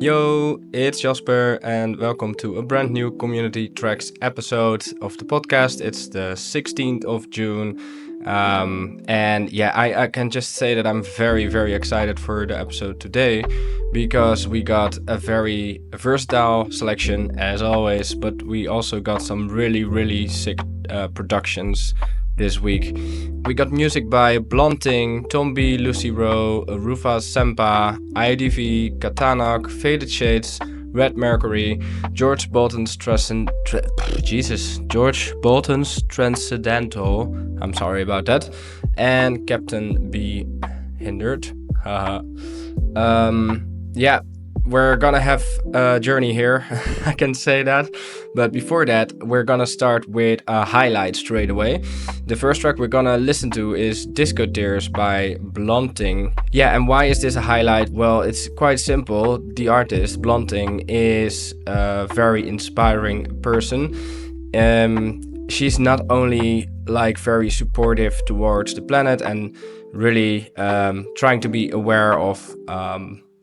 Yo, it's Jasper, and welcome to a brand new Community Tracks episode of the podcast. It's the 16th of June. I can just say that I'm very, very excited for the episode today because we got a very versatile selection as always, but we also got some really, really sick productions this week. We got music by BLONDETING, B Lucy Wroe, RUFFA, SAMPA, IDV, Katanak, Faded Shades, Red Mercury, George Bolton's Transcendental, I'm sorry about that, and Captain B.Hindert. We're gonna have a journey here, I can say that. But before that, we're gonna start with a highlight straight away. The first track we're gonna listen to is Disco Tears by BLONDETING. Yeah, and why is this a highlight? Well, it's quite simple. The artist, BLONDETING, is a very inspiring person. She's not only very supportive towards the planet and really trying to be aware of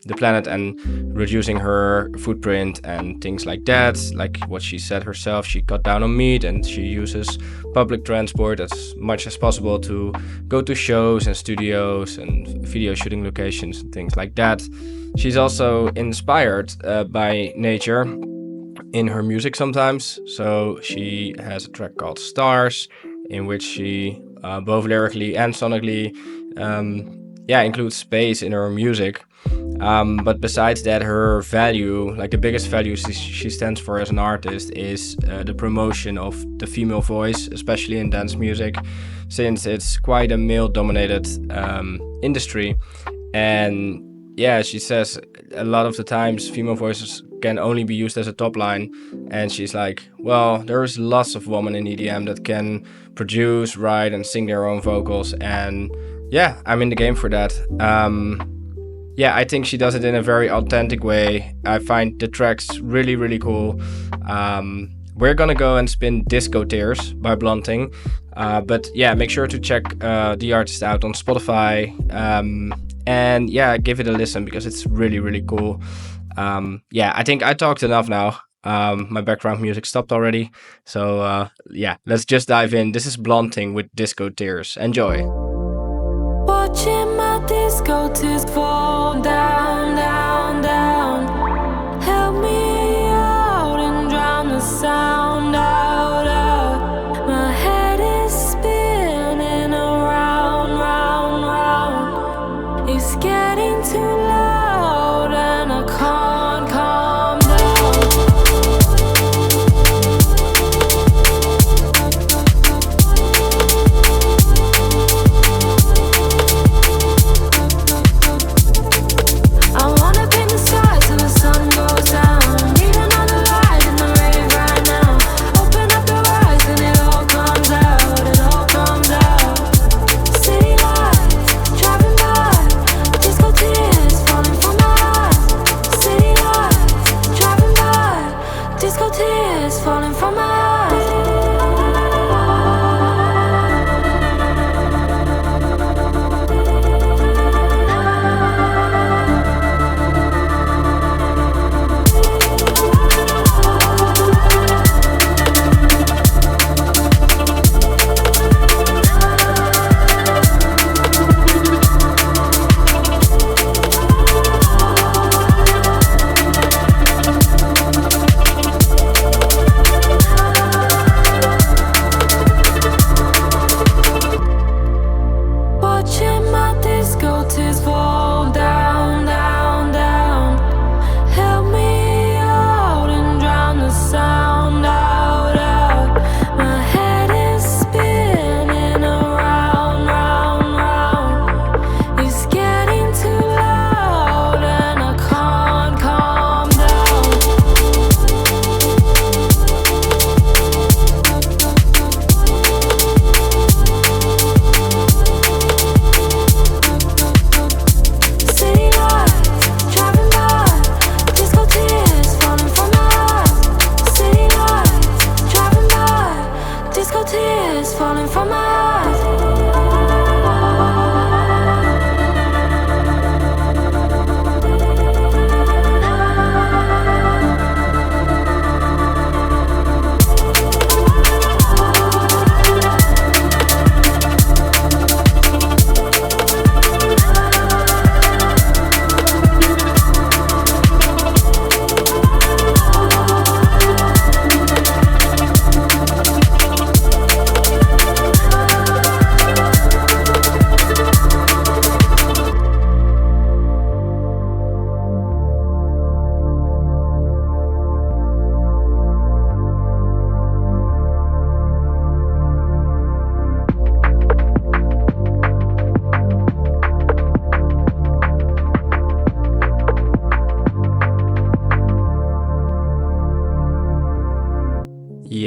the planet and reducing her footprint and things like that. Like what she said herself, she cut down on meat and she uses public transport as much as possible to go to shows and studios and video shooting locations and things like that. She's also inspired by nature in her music sometimes. So she has a track called Stars in which she both lyrically and sonically includes space in her music. But besides that, her value, the biggest value she stands for as an artist is the promotion of the female voice, especially in dance music, since it's quite a male-dominated industry. And yeah, she says a lot of the times female voices can only be used as a top line. And she's like, well, there's lots of women in EDM that can produce, write, and sing their own vocals. And yeah, I'm in the game for that. I think she does it in a very authentic way. I find the tracks really, really cool. We're gonna go and spin Disco Tears by BLONDETING. Make sure to check the artist out on Spotify. Give it a listen because it's really, really cool. I think I talked enough now. My background music stopped already. So let's just dive in. This is BLONDETING with Disco Tears. Enjoy. Watching my disco tears fall down, down, down. Help me out and drown the sound out. My head is spinning around, round, round. It's getting too loud and I can't calm down.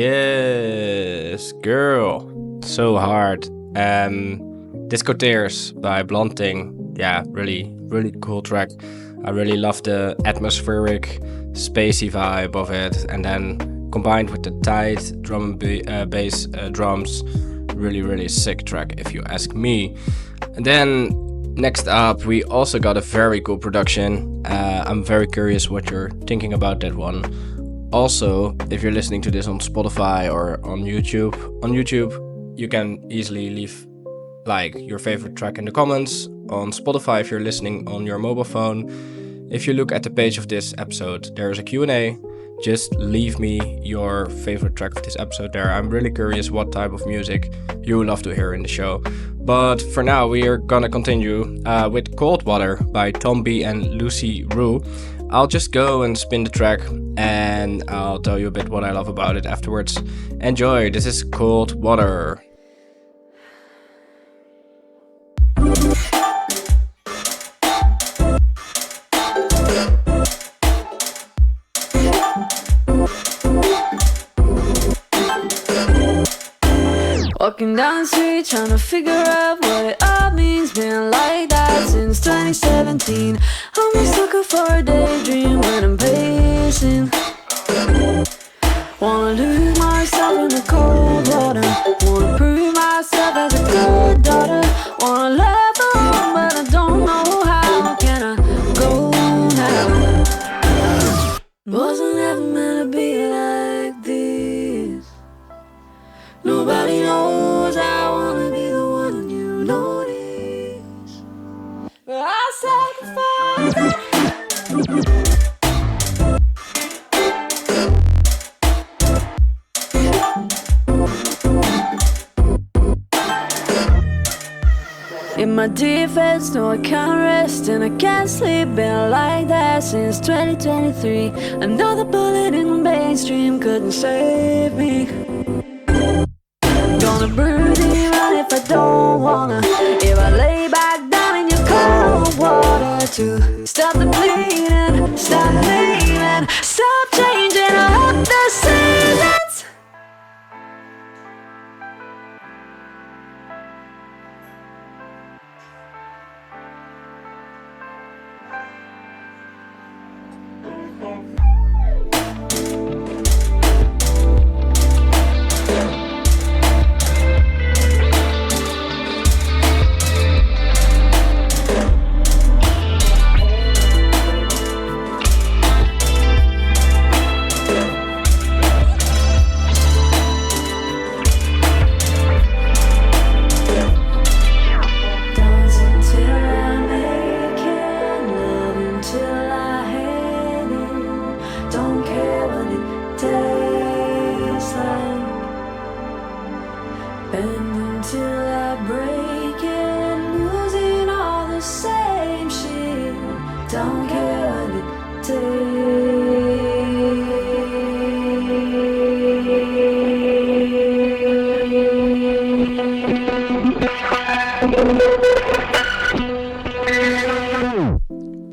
Yes, girl. So hard. Disco Tears by BLONDETING. Yeah, really, really cool track. I really love the atmospheric, spacey vibe of it, and then combined with the tight drum and bass drums, really, really sick track if you ask me. And then next up, we also got a very cool production. I'm very curious what you're thinking about that one. Also, if you're listening to this on Spotify or on YouTube, you can easily leave like your favorite track in the comments. On Spotify, if you're listening on your mobile phone, if you look at the page of this episode, there's a Q&A. Just leave me your favorite track of this episode there. I'm really curious what type of music you love to hear in the show. But for now, we are gonna continue with Cold Water by Tom B and Lucy Wroe. I'll just go and spin the track and I'll tell you a bit what I love about it afterwards. Enjoy, this is Cold Water. Walking down the street, trying to figure out what it all means. Been like that since 2017. I'm a sucker for a daydream when I'm pacing. Wanna lose myself in the cold water. Wanna prove myself as a good daughter. Wanna love on, but I don't know how. Can I go now? Wasn't ever meant to be like this. Nobody knows I wanna be the one you notice, but I sacrifice. In my defense, no I can't rest and I can't sleep. Been like that since 2023. Another bullet in the mainstream couldn't save me. Gonna breathe even if I don't wanna. If I lay back down in your cold water to stop the bleeding, stop leaving, stop changing up the seasons.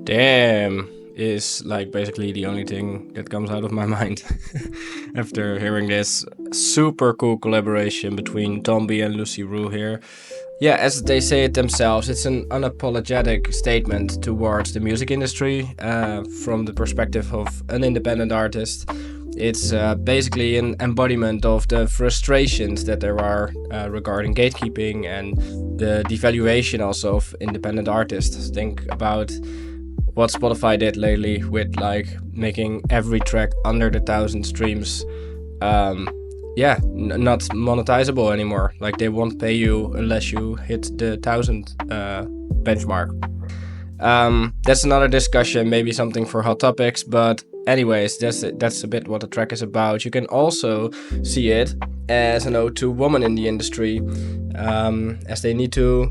Damn is like basically the only thing that comes out of my mind after hearing this super cool collaboration between Tom B and Lucy Wroe here. Yeah, as they say it themselves, it's an unapologetic statement towards the music industry from the perspective of an independent artist. It's basically an embodiment of the frustrations that there are regarding gatekeeping and the devaluation also of independent artists. Think about what Spotify did lately with like making every track under the 1,000 streams not monetizable anymore. Like they won't pay you unless you hit the 1,000 benchmark. That's another discussion, maybe something for Hot Topics, but anyways, that's a bit what the track is about. You can also see it as an ode to women in the industry, as they need to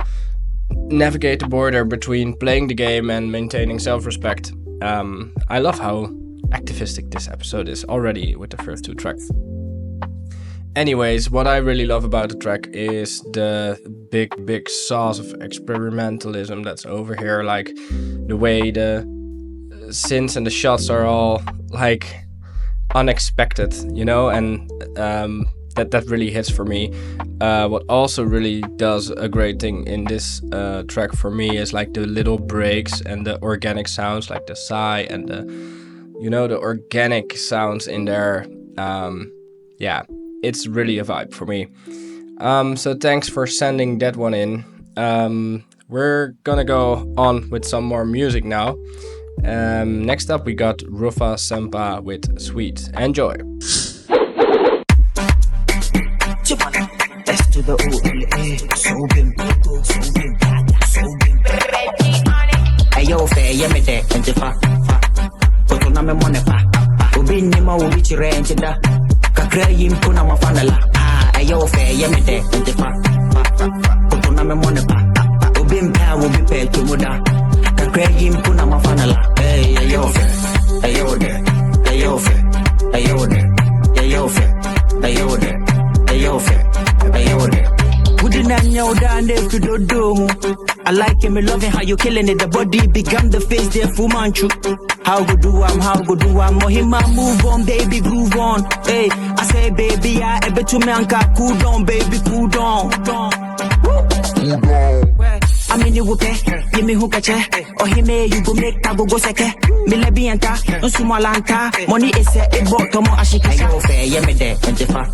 navigate the border between playing the game and maintaining self-respect. I love how activistic this episode is already with the first two tracks. Anyways, what I really love about the track is the big sauce of experimentalism that's over here. Like the way the synths and the shots are all like unexpected, you know, and that really hits for me. What also really does a great thing in this track for me is like the little breaks and the organic sounds, like the sigh and the, you know, the organic sounds in there. Yeah, it's really a vibe for me. So thanks for sending that one in. We're gonna go on with some more music now. Next up we got RUFFA SAMPA with Sweet. Enjoy. S to the O-L-A, so bim, ayo fe, yeah me de, and fa, koto na me mone pa, ubi nima ubi chire enchida, kakre yimpu na mafanala, ayo fe, yeah me de, and fa, koto na me mone pa, ubi mpa ubi pe tumuda, kakre yimpu na mafanala, ayo fe, ayo de, ayo fe, ayo de, ayo fe, ayo de, ayo fe. I like it, me loving how you killing it. The body become the face, there Fu Manchu. How go do I'm, Mohima move on, baby, groove on. Hey, I say baby, I ever to me anka cool down, baby, cool down. I mean you will pay, give me hookah check. Or he may you go make tago go seke. Me le bienta, no sumalanta. Money is a bottom of ashika. Ayo fair, yeah me there, and the fa.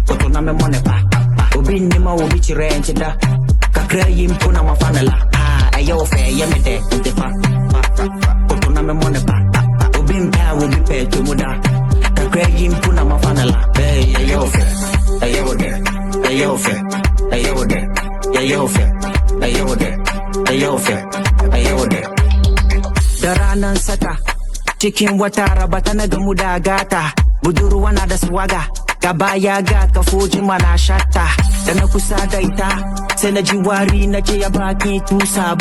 Koto na me mone pa. Obi nima obi chire enchida. Kakre yimpu na mafanala. Ayo fe ye me de fa. Koto na me mone pa. Obi mpa obi pe tumuda. Kakre yimpu na mafanala. Ayo fe, ayo de, ayo fe, ayo de, ayo fe, ayo de, ayo fe, ayo de. Daranan saka, cikin wata rabata na gamu da gata. Budurwa na da swaga. Gaba ya ga ka foji mana shata da na kusa da ita sai na ji wari na ce ya baki tusa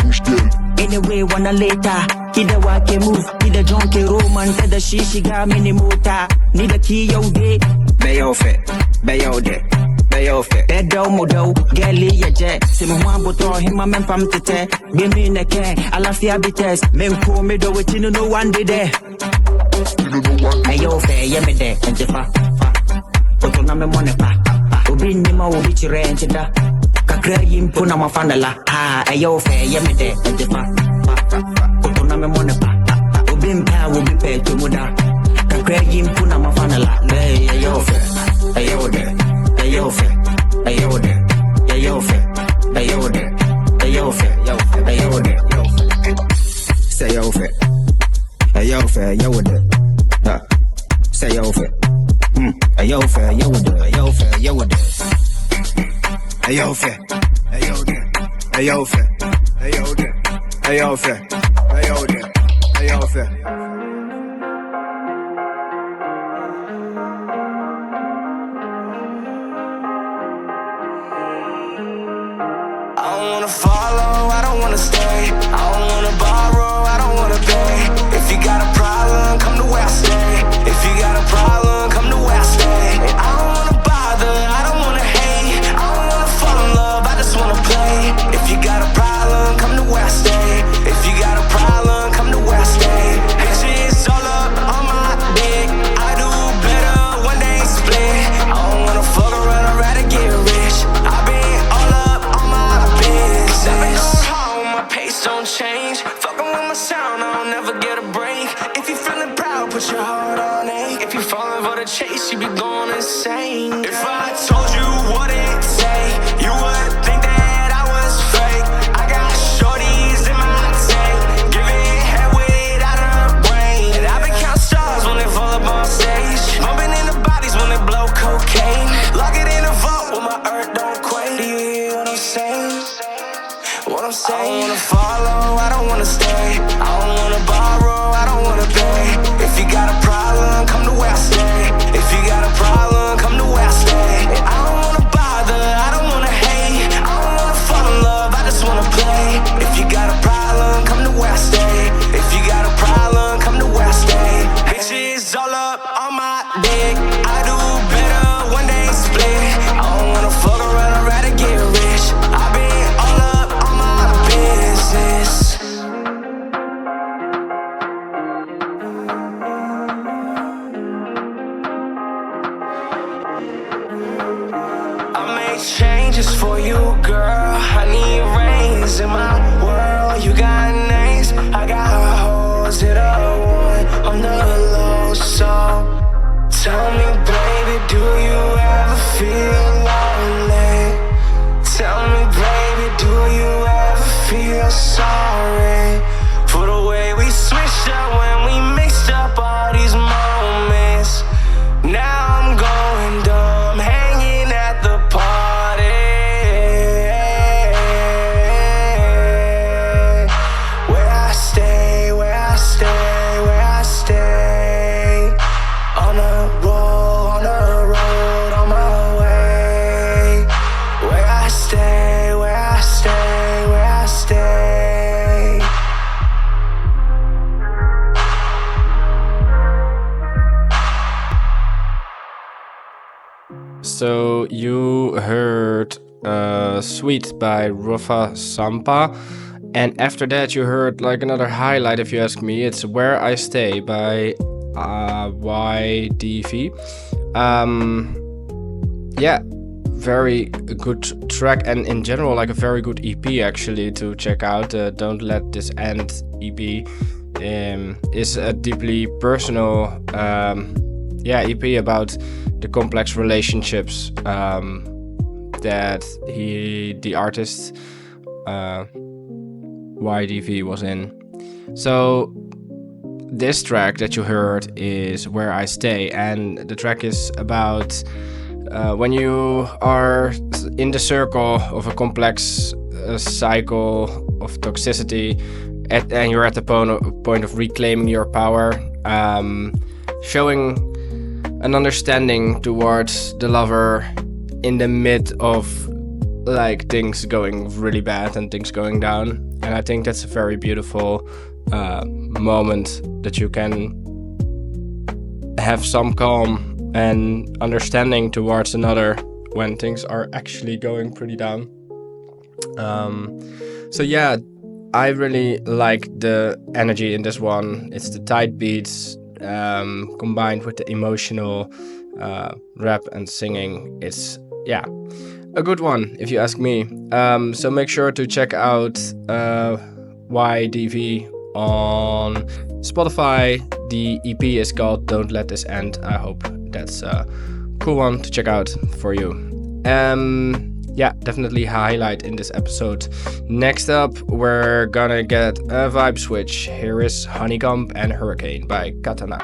anyway wanna later ki da wake move ki da jonke roman ta da shi shiga mini mota ni da ki yau de bayo fe bayo de bayo fe bedo modo geli ya je se mo wan boto hima men pam tete be mi ne ke alafia bites men ko me do wetin no one day there ayo fe ye me de enjefa koto na me mone pa obi nima obi chire enchida kakre yimpu na mafanala ayo fe ye me de enjefa koto na me mone pa obi mpa obi pe tumuda kakre yimpu na mafanala ayo fe ayo de ayo fe ayo de ayo fe ayo de ayo fe ayo de say yo fe ayo fe ayo de say yo fe ayo fe, ayo de, ayo fe, ayo de. Ayo fe, ayo de, ayo fe, ayo de, ayo fe, ayo de, ayo fe. I don't wanna follow, I don't wanna stay. I don't wanna borrow, I don't wanna pay. If you got a problem, come to where I stay. If you got a problem, come to where I stay. I don't wanna bother, I don't wanna hate. I don't wanna fall in love, I just wanna play. If you got a problem, come to where I stay. If you got a problem, come to where I stay. Bitches all up on my dick. I do better when they split. I don't wanna fuck around, I'd rather get rich. I been all up on my business. I've been going home, my pace don't change. Fucking with my sound, I'll never get a break. If you feeling proud, put your heart on it. If you falling for the chase, you be going insane. If I told you what it take, you would think that I was fake. I got shorties in my tank, giving head without a brain. And I been count stars when they fall up on stage, bumping in the bodies when they blow cocaine. Lock it in a vault when my earth don't quake. Do you hear what I'm saying? What I'm saying? I don't wanna follow, I don't wanna stay. I don't wanna borrow, I don't wanna pay. If you got a problem, come to where I stay. If you got a problem, come to where I stay. I don't wanna bother, I don't wanna hate. I don't wanna fall in love, I just wanna play. If you got a problem, come to where I stay. If you got a problem, come to where I stay. Bitches all up on my dick. I do better when they split. I don't wanna fuck around, I'd rather get rich. I been all up on my business. just for you, girl. I need rains in my world. You got names, I got hoes. Hit a one on the low. So tell me, baby, do you ever feel lonely? Tell me, baby, do you ever feel sorry for the way we switched up when we mixed up all these moments? Now I'm going dumb, hanging at the party, where I stay, where I stay, where I stay, on the road, on my way, where I stay, where I stay, where I stay. So you heard Sweet by RUFFA SAMPA, and after that you heard like another highlight, if you ask me. It's Where I Stay by YDV. Yeah, very good track, and in general like a very good EP actually to check out. Don't Let This End EP is a deeply personal EP about the complex relationships that the artist YDV was in. So this track that you heard is Where I Stay, and the track is about when you are in the circle of a complex cycle of toxicity and you're at the point of reclaiming your power, showing an understanding towards the lover in the mid of like things going really bad and things going down. And I think that's a very beautiful moment, that you can have some calm and understanding towards another when things are actually going pretty down. So yeah, I really like the energy in this one. It's the tight beats combined with the emotional rap and singing. It's a good one if you ask me. So make sure to check out YDV on Spotify. The EP is called Don't Let This End. I hope that's a cool one to check out for you. Definitely highlight in this episode. Next up, we're gonna get a vibe switch. Here is Honeycomb and Hurricane by Katanak.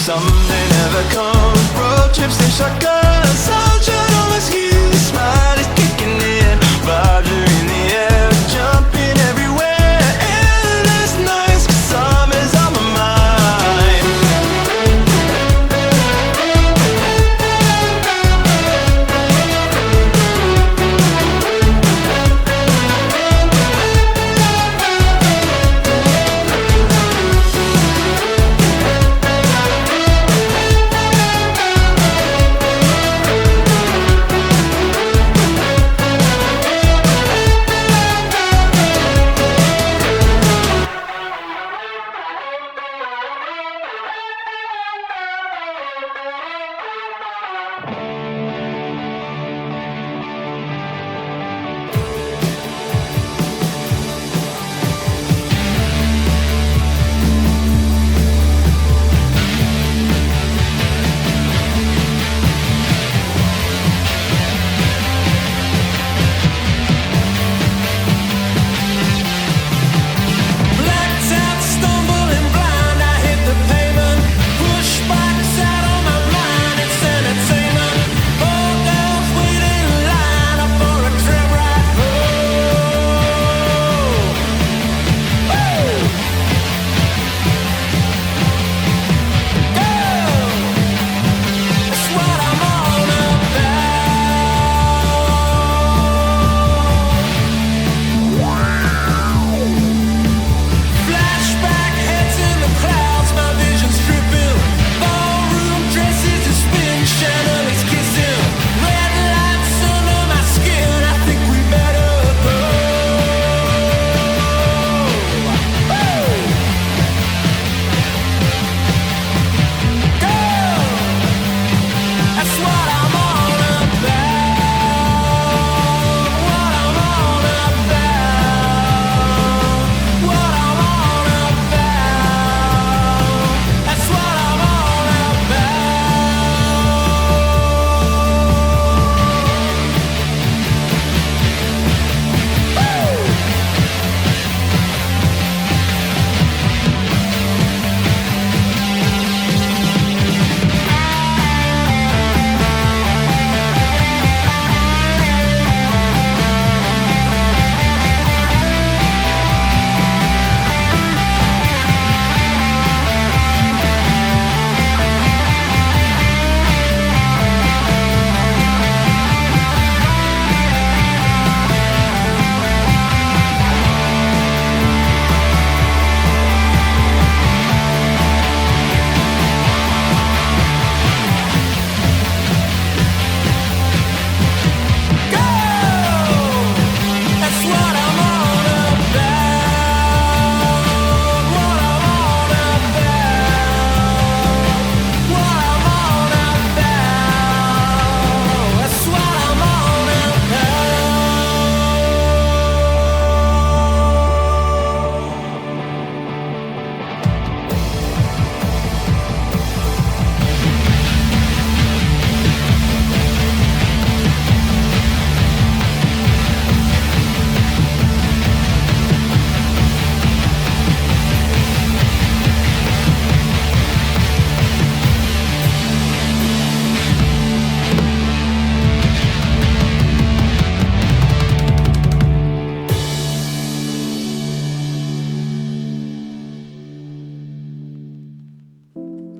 Someday never comes. Road trips and shotgun. Sunshine on my skin. The smile is kicking in. Vibes are in the air. Jumping everywhere. Endless nights. Summer's on my mind.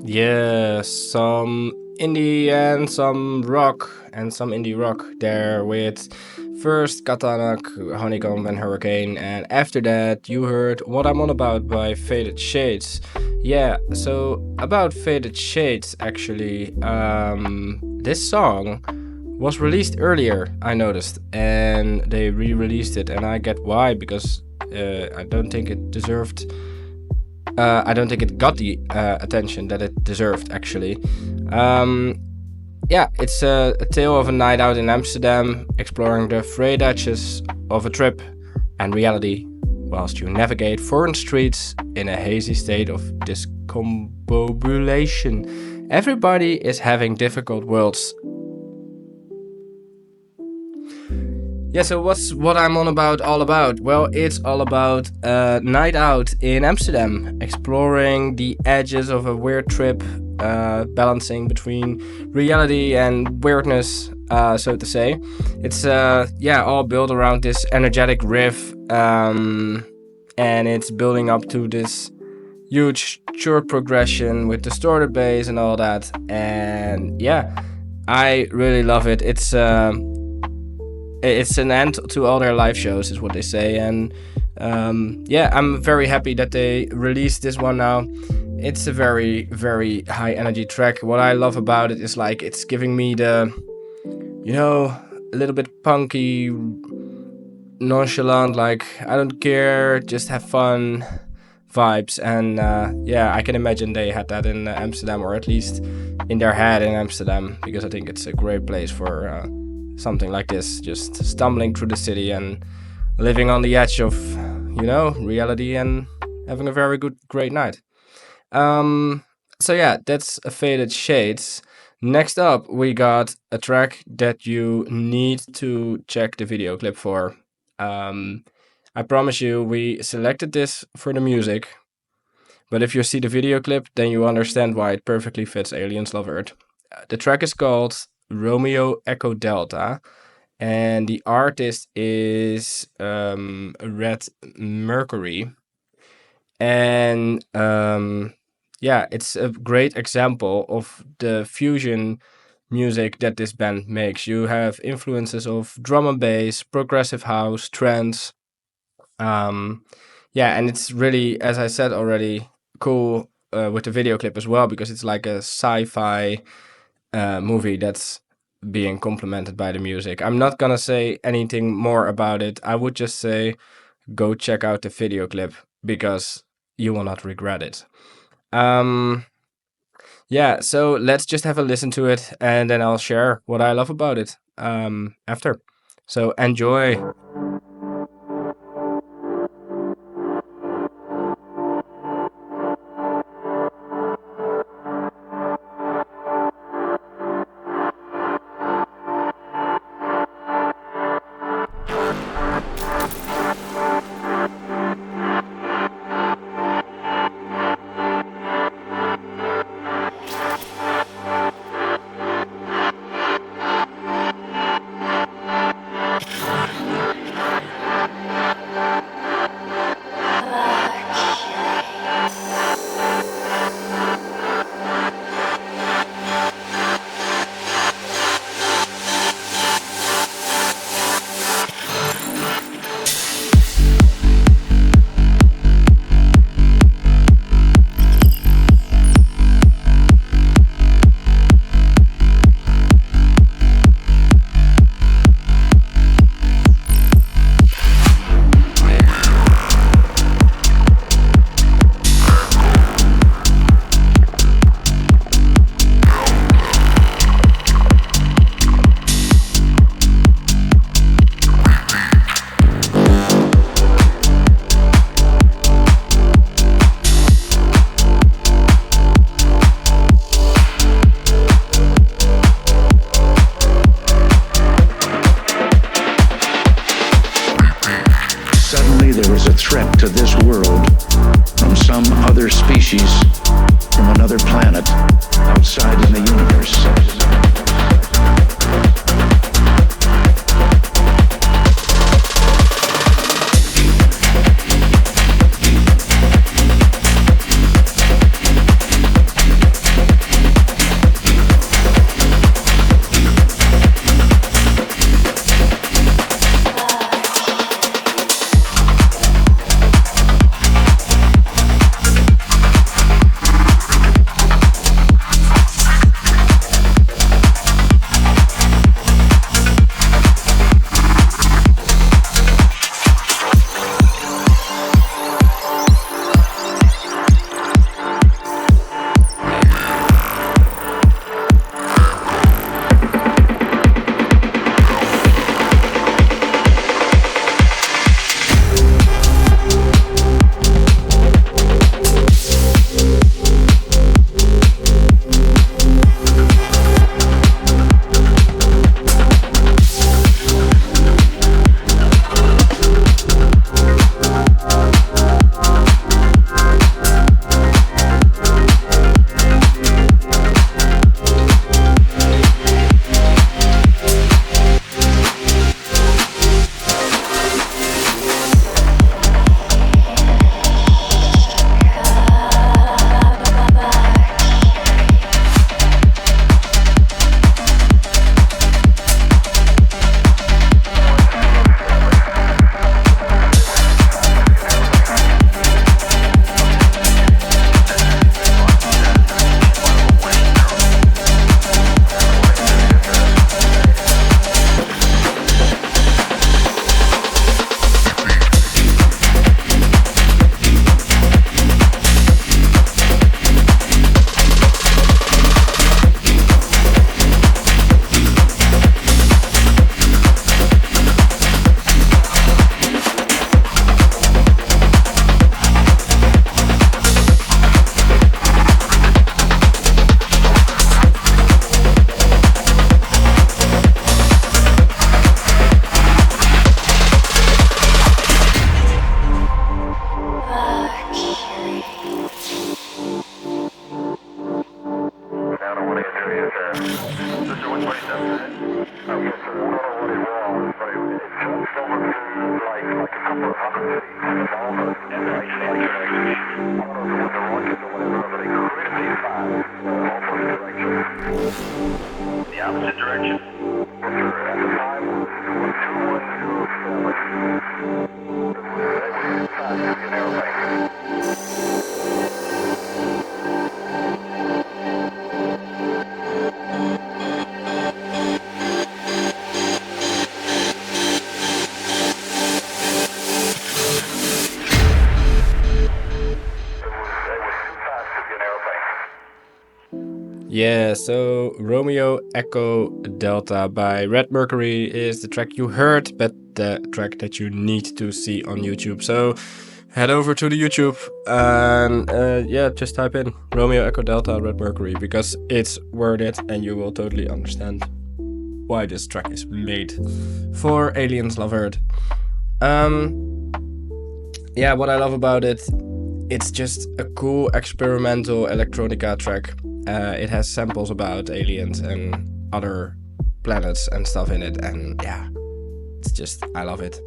Yeah, some indie and some rock and some indie rock there with first Katanak, Honeycomb and Hurricane, and after that you heard What I'm On About by Faded Shades. Yeah, so about Faded Shades actually, this song was released earlier, I noticed, and they re-released it, and I get why, because I don't think it deserved. I don't think it got the attention that it deserved, actually. Yeah, it's a tale of a night out in Amsterdam, exploring the frayed edges of a trip and reality, whilst you navigate foreign streets in a hazy state of discombobulation. Everybody is having difficult worlds. Yeah, so what's What I'm On About all about? Well, it's all about a night out in Amsterdam, exploring the edges of a weird trip balancing between reality and weirdness, so to say. It's all built around this energetic riff, and it's building up to this huge chord progression with distorted bass and all that. And yeah, I really love it. It's an end to all their live shows, is what they say. And I'm very happy that they released this one now. It's a very, very high energy track. What I love about it is like it's giving me the, a little bit punky, nonchalant, like I don't care, just have fun vibes. And I can imagine they had that in Amsterdam, or at least in their head in Amsterdam, because I think it's a great place for something like this, just stumbling through the city and living on the edge of reality and having a very great night. That's a Faded Shades. Next up, we got a track that you need to check the video clip for. I promise you, we selected this for the music, but if you see the video clip, then you understand why it perfectly fits Aliens Love Earth. The track is called Romeo Echo Delta, and the artist is Red Mercury. And it's a great example of the fusion music that this band makes. You have influences of drum and bass, progressive house, trance. And it's really, as I said already, cool with the video clip as well, because it's like a sci-fi movie that's being complemented by the music. I'm not gonna say anything more about it. I would just say go check out the video clip, because you will not regret it. So let's just have a listen to it, and then I'll share what I love about it after. So enjoy. The opposite direction. Yeah, so Romeo Echo Delta by Red Mercury is the track you heard, but the track that you need to see on YouTube. So head over to the YouTube and just type in Romeo Echo Delta Red Mercury, because it's worth it and you will totally understand why this track is made for Aliens Love Earth. What I love about it, it's just a cool experimental electronica track. It has samples about aliens and other planets and stuff in it, and it's just, I love it.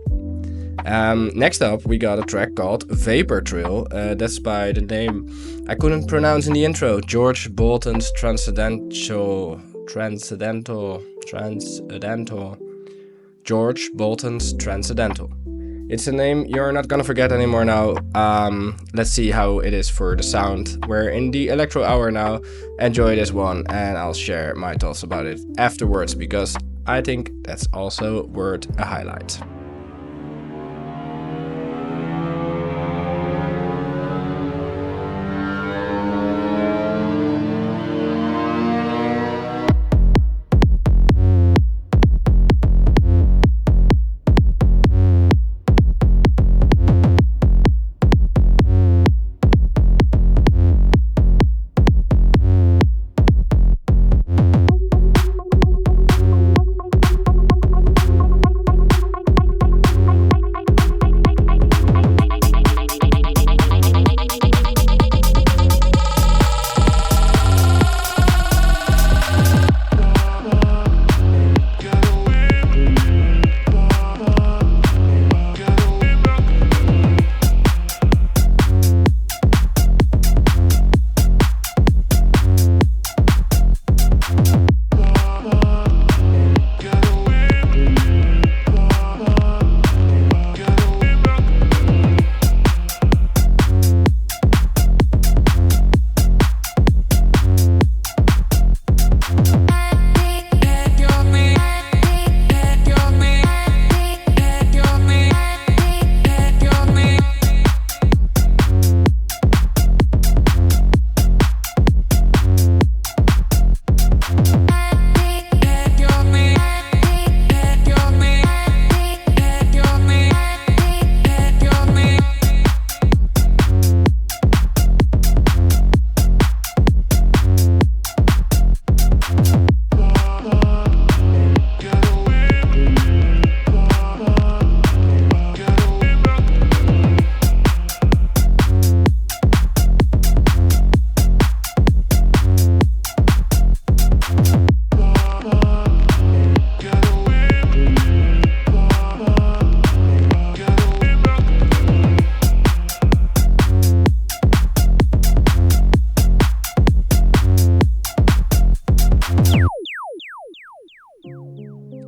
Next up, we got a track called Vapor Trail. That's by the name I couldn't pronounce in the intro, George Bolton's Transcendental. George Bolton's Transcendental. It's a name you're not gonna forget anymore now. Let's see how it is for the sound. We're in the Electro Hour now. Enjoy this one, and I'll share my thoughts about it afterwards, because I think that's also worth a highlight.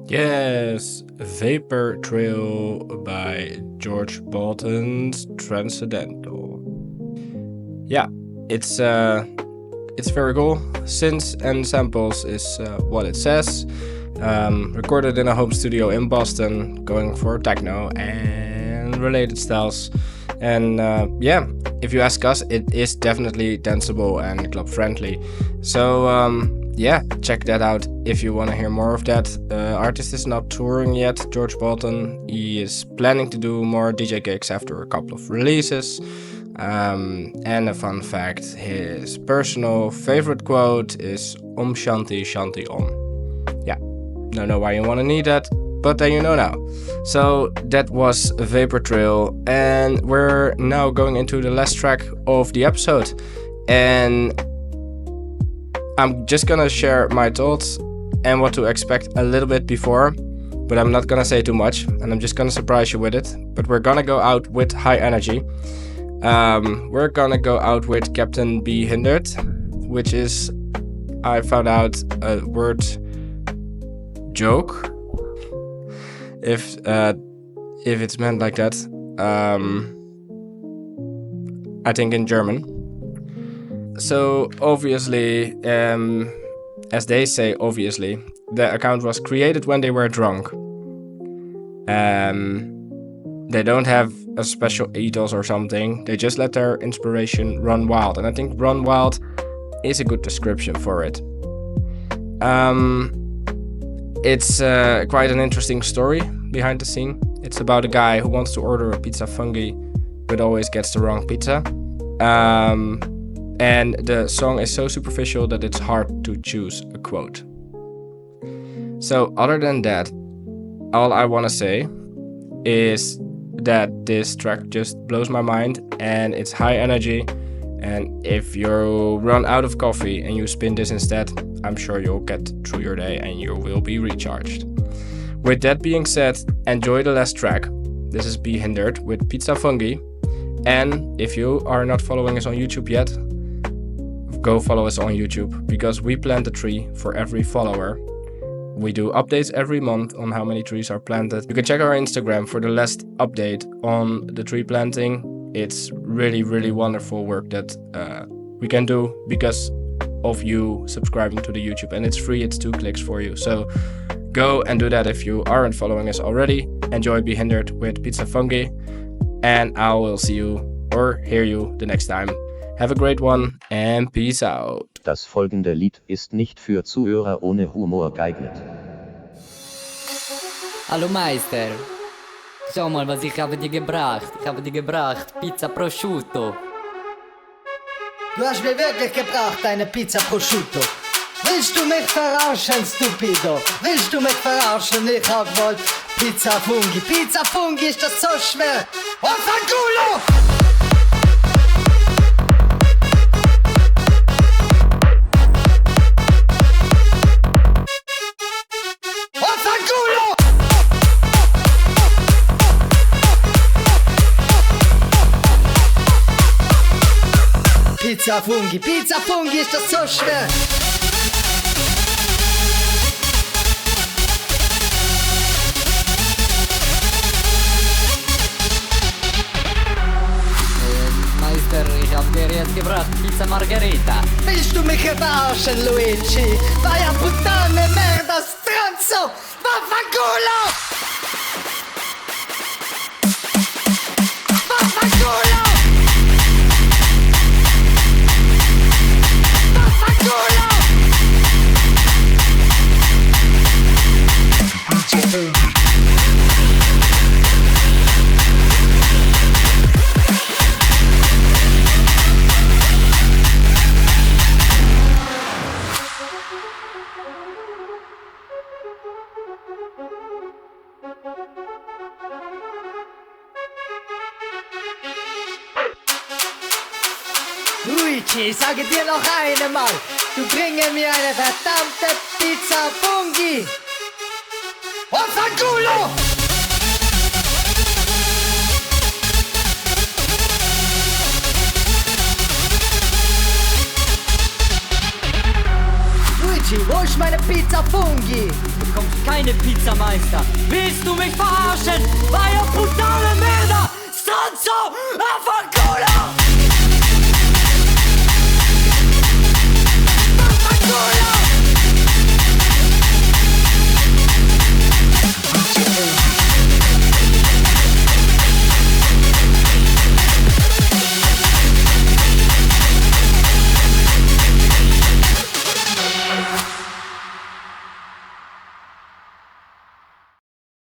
Yes, Vapor Trail by George Bolton's Transcendental. Yeah, it's very cool. Synths and samples is what it says. Recorded in a home studio in Boston, going for techno and related styles. And if you ask us, it is definitely danceable and club friendly. So check that out if you want to hear more of that. Artist is not touring yet, George Bolton. He is planning to do more DJ gigs after a couple of releases. And a fun fact, his personal favorite quote is Om Shanti Shanti Om. Yeah, don't know why you want to need that, but then you know now. So that was Vapor Trail, and we're now going into the last track of the episode. And I'm just gonna share my thoughts and what to expect a little bit before, but I'm not gonna say too much, and I'm just gonna surprise you with it. But we're gonna go out with high energy. We're gonna go out with Captain B.Hindert, which is, I found out, a word joke, if it's meant like that. I think in German. So obviously, as they say, obviously, the account was created when they were drunk. They don't have a special ethos or something. They just let their inspiration run wild. And I think run wild is a good description for it. It's quite an interesting story behind the scene. It's about a guy who wants to order a pizza fungi, but always gets the wrong pizza. And the song is so superficial that it's hard to choose a quote. So other than that, all I want to say is that this track just blows my mind, and it's high energy. And if you run out of coffee and you spin this instead, I'm sure you'll get through your day and you will be recharged. With that being said, enjoy the last track. This is B.Hindert with Pizza Fungi. And if you are not following us on YouTube yet, go follow us on YouTube, because we plant a tree for every follower. We do updates every month on how many trees are planted. You can check our Instagram for the last update on the tree planting. It's really, really wonderful work that we can do because of you subscribing to the YouTube, and it's free. It's 2 clicks for you. So go and do that if you aren't following us already. Enjoy B.Hindert with Pizza Fungi, and I will see you or hear you the next time. Have a great one and peace out. Das folgende Lied ist nicht für Zuhörer ohne Humor geeignet. Hallo Meister, schau mal, was ich habe dir gebracht. Ich habe dir gebracht Pizza Prosciutto. Du hast mir wirklich gebracht eine Pizza Prosciutto. Willst du mich verarschen, Stupido? Willst du mich verarschen? Ich hab wollt Pizza Fungi. Pizza Fungi, ist das so schwer? Oh, fanculo! Pizza Fungi, ist das so schwer? Meister, ich hab dir jetzt gebracht Pizza Margherita. Willst du mich verarschen, Luigi? Vaya puttane merda, stronzo! Vaffanculo! Vaffanculo! Luigi, ich sage dir noch einmal, du bringe mir eine verdammte Pizza Fungi! Oh, fanculo! Luigi, wo ist meine Pizza Fungi? Du bekommst keine Pizza, Meister. Willst du mich verarschen? Vaya puttana merda! Stronzo! Vaffanculo!